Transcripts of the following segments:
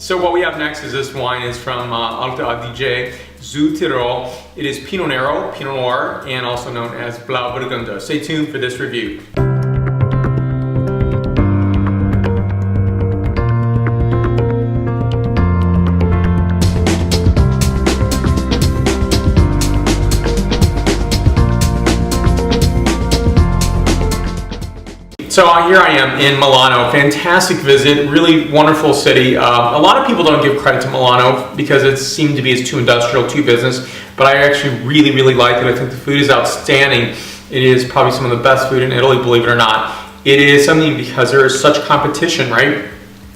So what we have next is this wine is from Alto Adige, Südtirol. It is Pinot Nero, Pinot Noir, and also known as Blauburgunder. Stay tuned for this review. So here I am in Milano, fantastic visit, really wonderful city. A lot of people don't give credit to Milano because it seemed to be too industrial, too business, but I actually really like it. I think the food is outstanding. It is probably some of the best food in Italy, believe it or not. It is something because there is such competition, right?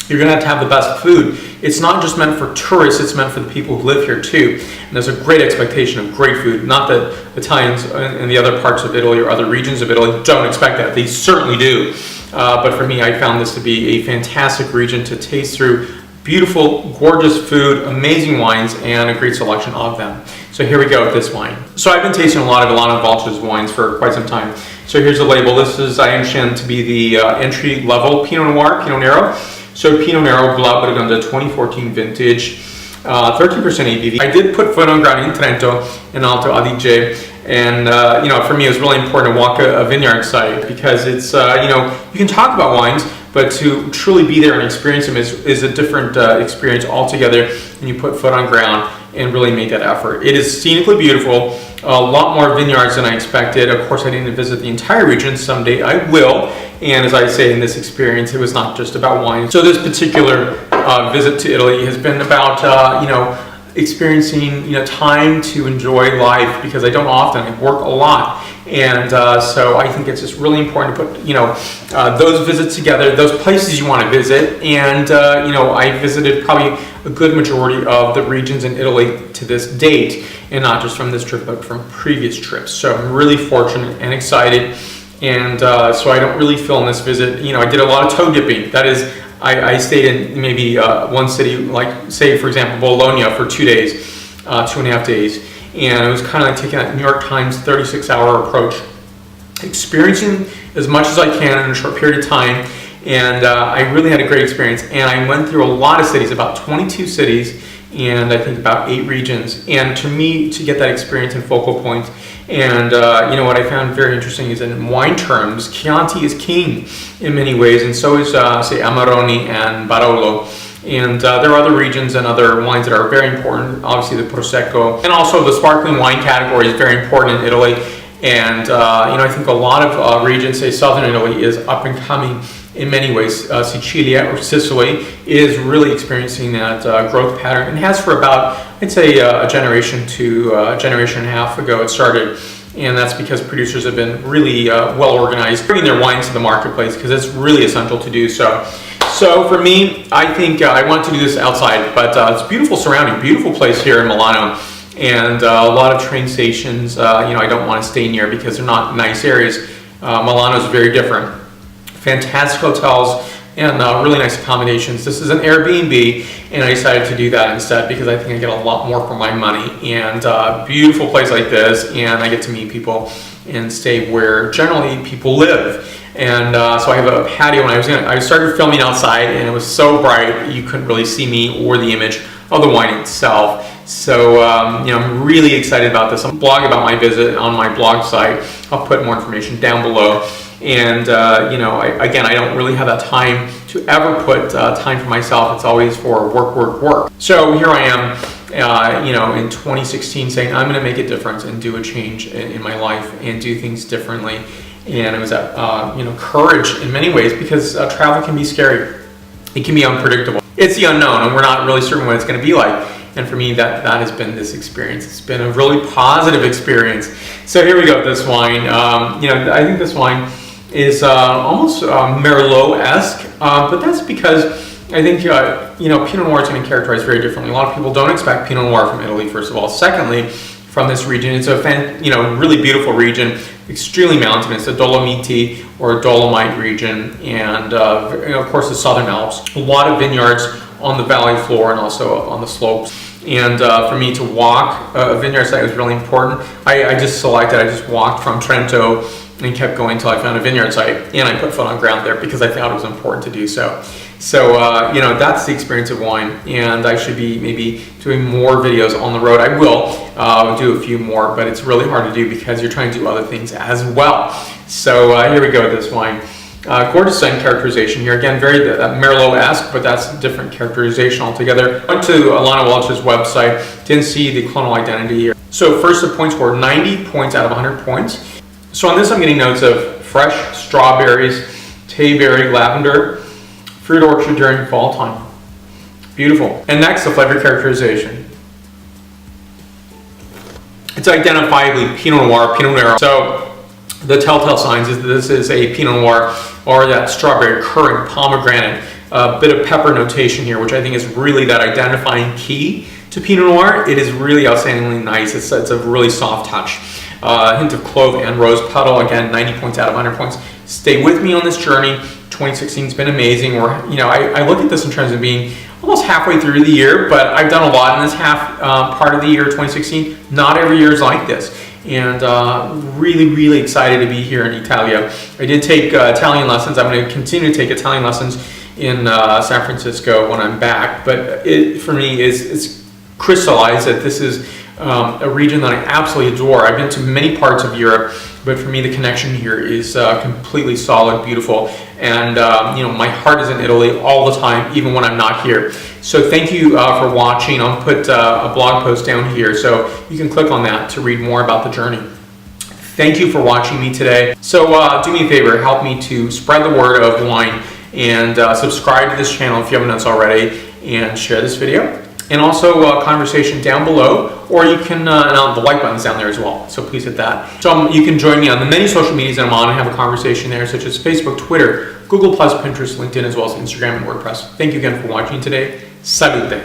You're gonna have to have the best food. It's not just meant for tourists, it's meant for the people who live here too. And there's a great expectation of great food. Not that Italians in the other parts of Italy or other regions of Italy don't expect that. They certainly do. But for me, I found this to be a fantastic region to taste through. Beautiful, gorgeous food, amazing wines, and a great selection of them. So here we go with this wine. So I've been tasting a lot of Elena Walch's wines for quite some time. So here's the label. This is, I understand, to be the entry-level Pinot Noir, Pinot Nero. So Pinot Nero Blauburgunder 2014 vintage, 13% ABV. I did put foot on ground in Trento in Alto Adige, and you know, for me it was really important to walk a vineyard site because it's you know, you can talk about wines, but to truly be there and experience them is a different experience altogether. And you put foot on ground and really make that effort. It is scenically beautiful. A lot more vineyards than I expected. Of course, I didn't visit the entire region. Someday I will. And as I say in this experience, it was not just about wine. So this particular visit to Italy has been about you know, experiencing time to enjoy life, because I don't often. I work a lot. And so I think it's just really important to put those visits together, those places you want to visit. And I visited probably a good majority of the regions in Italy to this date, and not just from this trip but from previous trips. So I'm really fortunate and excited. And so I don't really feel in this visit, I did a lot of toe dipping. That is, I stayed in maybe one city, like say for example Bologna, for 2 days, 2.5 days. And it was kind of like taking that New York Times 36-hour approach, experiencing as much as I can in a short period of time. And I really had a great experience. And I went through a lot of cities, about 22 cities, and I think about 8 regions. And to me, to get that experience in focal point, and what I found very interesting is in wine terms, Chianti is king in many ways, and so is say Amarone and Barolo. And there are other regions and other wines that are very important. Obviously the Prosecco, and also the sparkling wine category is very important in Italy. And I think a lot of regions, say southern Italy, is up and coming in many ways. Sicilia or Sicily is really experiencing that growth pattern, and has for about, I'd say, a generation to a generation and a half ago it started. And that's because producers have been really well organized, bringing their wines to the marketplace, because it's really essential to do so. So for me, I think I want to do this outside, but it's beautiful surrounding, beautiful place here in Milano, and a lot of train stations. I don't want to stay near because they're not nice areas. Milano is very different. Fantastic hotels and really nice accommodations. This is an Airbnb, and I decided to do that instead because I think I get a lot more for my money. And beautiful place like this, and I get to meet people and stay where generally people live. And so I have a patio, and I started filming outside, and it was so bright you couldn't really see me or the image of the wine itself. So I'm really excited about this. I'm blogging about my visit on my blog site. I'll put more information down below. And I don't really have that time to ever put time for myself. It's always for work. So here I am, in 2016, saying I'm going to make a difference and do a change in my life and do things differently. And it was that courage in many ways, because travel can be scary. It can be unpredictable. It's the unknown, and we're not really certain what it's going to be like. And for me, that has been this experience. It's been a really positive experience. So here we go with this wine. I think this wine is almost Merlot-esque, but that's because I think Pinot Noir is going to be characterized very differently. A lot of people don't expect Pinot Noir from Italy, first of all. Secondly, from this region, it's a really beautiful region, extremely mountainous, a Dolomiti or Dolomite region, and of course the Southern Alps. A lot of vineyards on the valley floor and also on the slopes. And for me to walk a vineyard site was really important. I just walked from Trento and kept going until I found a vineyard site, and I put foot on ground there because I thought it was important to do so. So, that's the experience of wine, and I should be maybe doing more videos on the road. I will do a few more, but it's really hard to do because you're trying to do other things as well. So here we go with this wine. Gorgeous sign characterization here. Again, very Merlot-esque, but that's a different characterization altogether. Went to Elena Walch's website, didn't see the clonal identity here. So first, the point score, 90 points out of 100 points. So on this, I'm getting notes of fresh strawberries, tayberry, lavender, fruit orchard during fall time. Beautiful. And next, the flavor characterization. It's identifiably Pinot Noir, Pinot Nero. So the telltale signs is that this is a Pinot Noir, or that strawberry, currant, pomegranate, a bit of pepper notation here, which I think is really that identifying key to Pinot Noir. It is really outstandingly nice. It's a really soft touch. A hint of clove and rose petal. Again, 90 points out of 100 points. Stay with me on this journey. 2016 has been amazing. I look at this in terms of being almost halfway through the year, but I've done a lot in this part of the year, 2016. Not every year is like this. And really, really excited to be here in Italia. I did take Italian lessons. I'm going to continue to take Italian lessons in San Francisco when I'm back. But it, for me, it's crystallized that this is a region that I absolutely adore. I've been to many parts of Europe, but for me, the connection here is completely solid, beautiful. And my heart is in Italy all the time, even when I'm not here. So thank you for watching. I'll put a blog post down here, so you can click on that to read more about the journey. Thank you for watching me today. So do me a favor, help me to spread the word of wine, and subscribe to this channel if you haven't done so already, and share this video. And also conversation down below, or you can, the like button's down there as well, so please hit that. So you can join me on the many social medias that I'm on and have a conversation there, such as Facebook, Twitter, Google+, Pinterest, LinkedIn, as well as Instagram and WordPress. Thank you again for watching today. Salute!